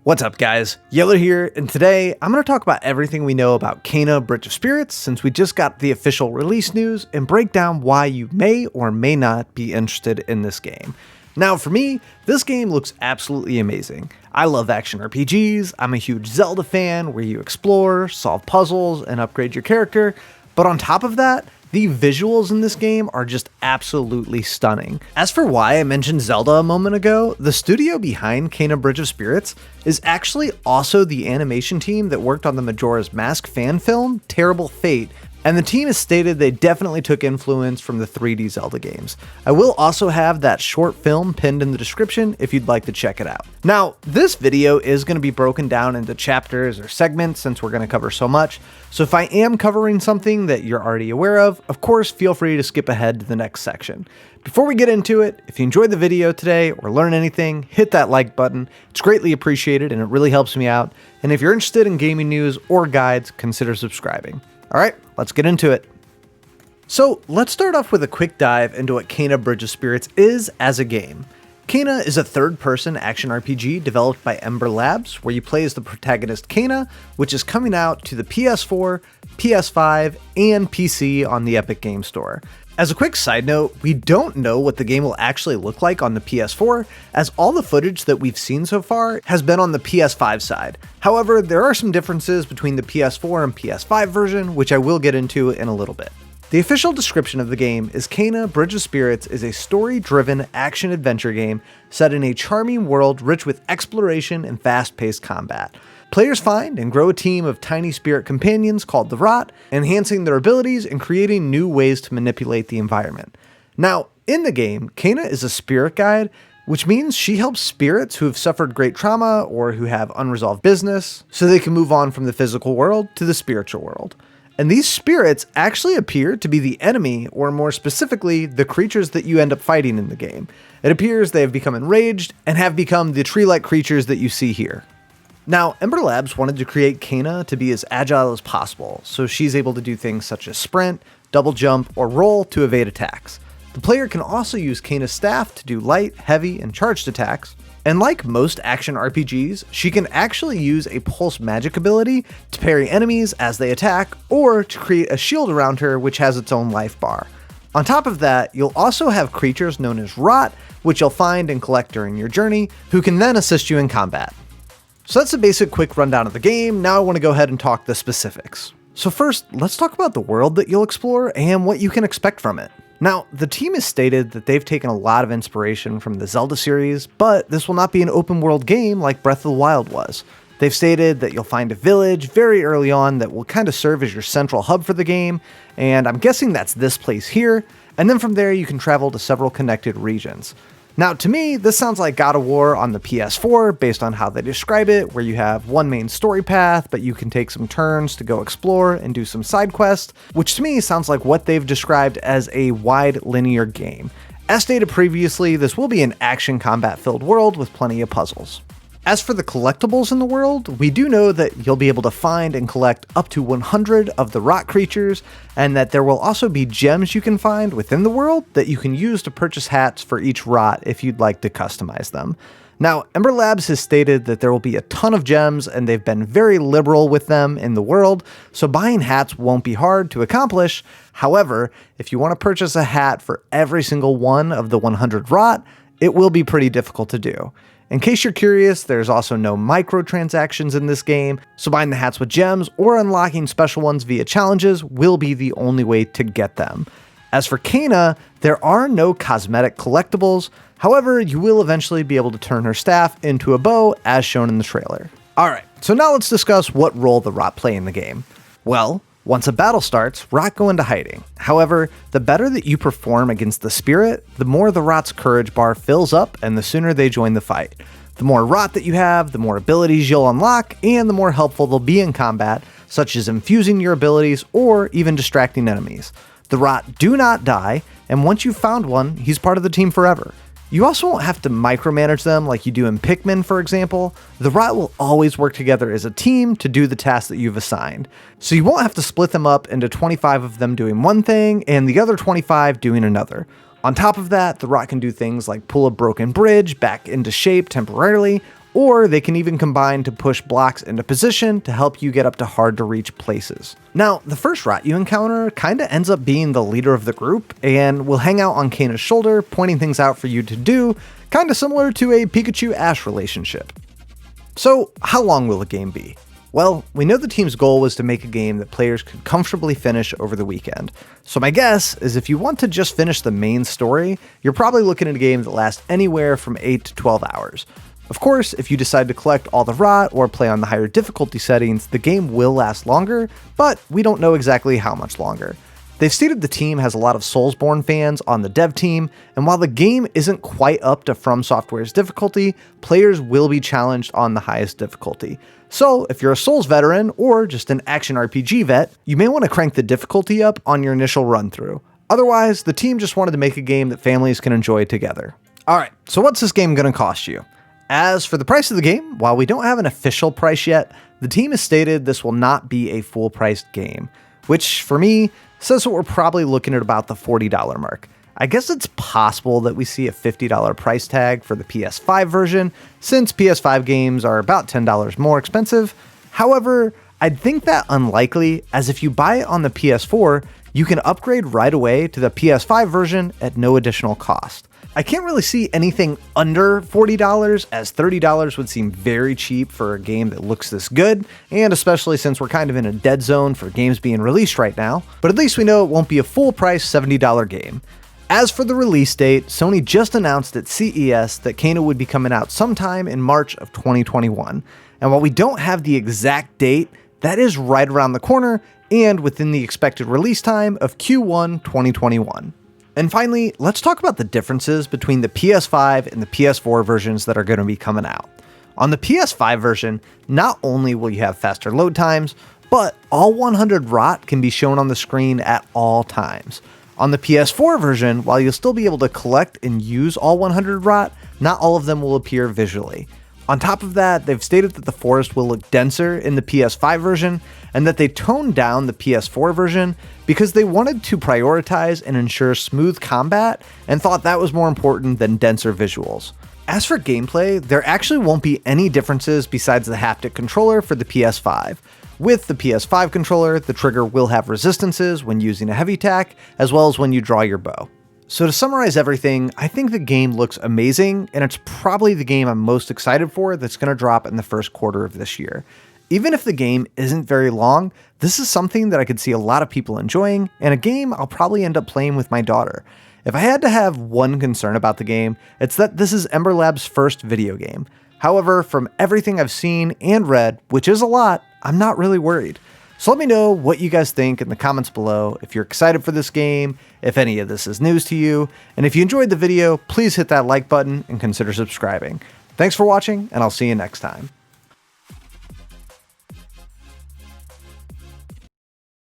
What's up guys, Yeller here, and today I'm going to talk about everything we know about Kena Bridge of Spirits since we just got the official release news and break down why you may or may not be interested in this game. Now for me, this game looks absolutely amazing. I love action RPGs, I'm a huge Zelda fan where you explore, solve puzzles, and upgrade your character, but on top of that, the visuals in this game are just absolutely stunning. As for why I mentioned Zelda a moment ago, the studio behind Kena Bridge of Spirits is actually also the animation team that worked on the Majora's Mask fan film, Terrible Fate, and the team has stated they definitely took influence from the 3D Zelda games. I will also have that short film pinned in the description if you'd like to check it out. Now, this video is going to be broken down into chapters or segments since we're going to cover so much, so if I am covering something that you're already aware of course feel free to skip ahead to the next section. Before we get into it, if you enjoyed the video today or learn anything, hit that like button. It's greatly appreciated and it really helps me out. And if you're interested in gaming news or guides, consider subscribing. Alright, let's get into it. So let's start off with a quick dive into what Kena Bridge of Spirits is as a game. Kena is a third-person action RPG developed by Ember Labs, where you play as the protagonist Kena, which is coming out to the PS4, PS5, and PC on the Epic Game Store. As a quick side note, we don't know what the game will actually look like on the PS4, as all the footage that we've seen so far has been on the PS5 side. However, there are some differences between the PS4 and PS5 version, which I will get into in a little bit. The official description of the game is Kena Bridge of Spirits is a story-driven action-adventure game set in a charming world rich with exploration and fast-paced combat. Players find and grow a team of tiny spirit companions called the Rot, enhancing their abilities and creating new ways to manipulate the environment. Now, in the game, Kena is a spirit guide, which means she helps spirits who have suffered great trauma or who have unresolved business, so they can move on from the physical world to the spiritual world. And these spirits actually appear to be the enemy, or more specifically, the creatures that you end up fighting in the game. It appears they have become enraged and have become the tree-like creatures that you see here. Now, Ember Labs wanted to create Kena to be as agile as possible, so she's able to do things such as sprint, double jump, or roll to evade attacks. The player can also use Kena's staff to do light, heavy, and charged attacks, and like most action RPGs, she can actually use a pulse magic ability to parry enemies as they attack, or to create a shield around her which has its own life bar. On top of that, you'll also have creatures known as Rot, which you'll find and collect during your journey, who can then assist you in combat. So that's a basic quick rundown of the game. Now I want to go ahead and talk the specifics. So first, let's talk about the world that you'll explore and what you can expect from it. Now, the team has stated that they've taken a lot of inspiration from the Zelda series, but this will not be an open world game like Breath of the Wild was. They've stated that you'll find a village very early on that will kind of serve as your central hub for the game, and I'm guessing that's this place here, and then from there you can travel to several connected regions. Now, to me, this sounds like God of War on the PS4 based on how they describe it, where you have one main story path, but you can take some turns to go explore and do some side quests, which to me sounds like what they've described as a wide linear game. As stated previously, this will be an action combat filled world with plenty of puzzles. As for the collectibles in the world, we do know that you'll be able to find and collect up to 100 of the Rot creatures, and that there will also be gems you can find within the world that you can use to purchase hats for each Rot if you'd like to customize them. Now, Ember Labs has stated that there will be a ton of gems, and they've been very liberal with them in the world, so buying hats won't be hard to accomplish. However, if you want to purchase a hat for every single one of the 100 Rot, it will be pretty difficult to do. In case you're curious, there's also no microtransactions in this game, so buying the hats with gems or unlocking special ones via challenges will be the only way to get them. As for Kena, there are no cosmetic collectibles, however, you will eventually be able to turn her staff into a bow as shown in the trailer. Alright, so now let's discuss what role the Rot play in the game. Well, once a battle starts, Rot go into hiding. However, the better that you perform against the spirit, the more the Rot's courage bar fills up and the sooner they join the fight. The more Rot that you have, the more abilities you'll unlock, and the more helpful they'll be in combat, such as infusing your abilities or even distracting enemies. The Rot do not die, and once you've found one, he's part of the team forever. You also won't have to micromanage them like you do in Pikmin, for example. The Rot will always work together as a team to do the tasks that you've assigned. So you won't have to split them up into 25 of them doing one thing and the other 25 doing another. On top of that, the Rot can do things like pull a broken bridge back into shape temporarily, or they can even combine to push blocks into position to help you get up to hard to reach places. Now, the first rat you encounter kinda ends up being the leader of the group and will hang out on Kana's shoulder, pointing things out for you to do, kinda similar to a Pikachu-Ash relationship. So, how long will the game be? Well, we know the team's goal was to make a game that players could comfortably finish over the weekend. So my guess is if you want to just finish the main story, you're probably looking at a game that lasts anywhere from 8 to 12 hours. Of course, if you decide to collect all the rot or play on the higher difficulty settings, the game will last longer, but we don't know exactly how much longer. They've stated the team has a lot of Soulsborne fans on the dev team, and while the game isn't quite up to From Software's difficulty, players will be challenged on the highest difficulty. So if you're a Souls veteran or just an action RPG vet, you may want to crank the difficulty up on your initial run through. Otherwise, the team just wanted to make a game that families can enjoy together. Alright, so what's this game going to cost you? As for the price of the game, while we don't have an official price yet, the team has stated this will not be a full-priced game, which for me says that we're probably looking at about the $40 mark. I guess it's possible that we see a $50 price tag for the PS5 version, since PS5 games are about $10 more expensive. However, I'd think that unlikely, as if you buy it on the PS4, you can upgrade right away to the PS5 version at no additional cost. I can't really see anything under $40, as $30 would seem very cheap for a game that looks this good, and especially since we're kind of in a dead zone for games being released right now, but at least we know it won't be a full price $70 game. As for the release date, Sony just announced at CES that Kana would be coming out sometime in March of 2021, and while we don't have the exact date, that is right around the corner and within the expected release time of Q1 2021. And finally, let's talk about the differences between the PS5 and the PS4 versions that are going to be coming out. On the PS5 version, not only will you have faster load times, but all 100 rot can be shown on the screen at all times. On the PS4 version, while you'll still be able to collect and use all 100 rot, not all of them will appear visually. On top of that, they've stated that the forest will look denser in the PS5 version, and that they toned down the PS4 version because they wanted to prioritize and ensure smooth combat and thought that was more important than denser visuals. As for gameplay, there actually won't be any differences besides the haptic controller for the PS5. With the PS5 controller, the trigger will have resistances when using a heavy attack, as well as when you draw your bow. So to summarize everything, I think the game looks amazing, and it's probably the game I'm most excited for that's going to drop in the first quarter of this year. Even if the game isn't very long, this is something that I could see a lot of people enjoying, and a game I'll probably end up playing with my daughter. If I had to have one concern about the game, it's that this is Ember Lab's first video game. However, from everything I've seen and read, which is a lot, I'm not really worried. So let me know what you guys think in the comments below, if you're excited for this game, if any of this is news to you, and if you enjoyed the video, please hit that like button and consider subscribing. Thanks for watching, and I'll see you next time.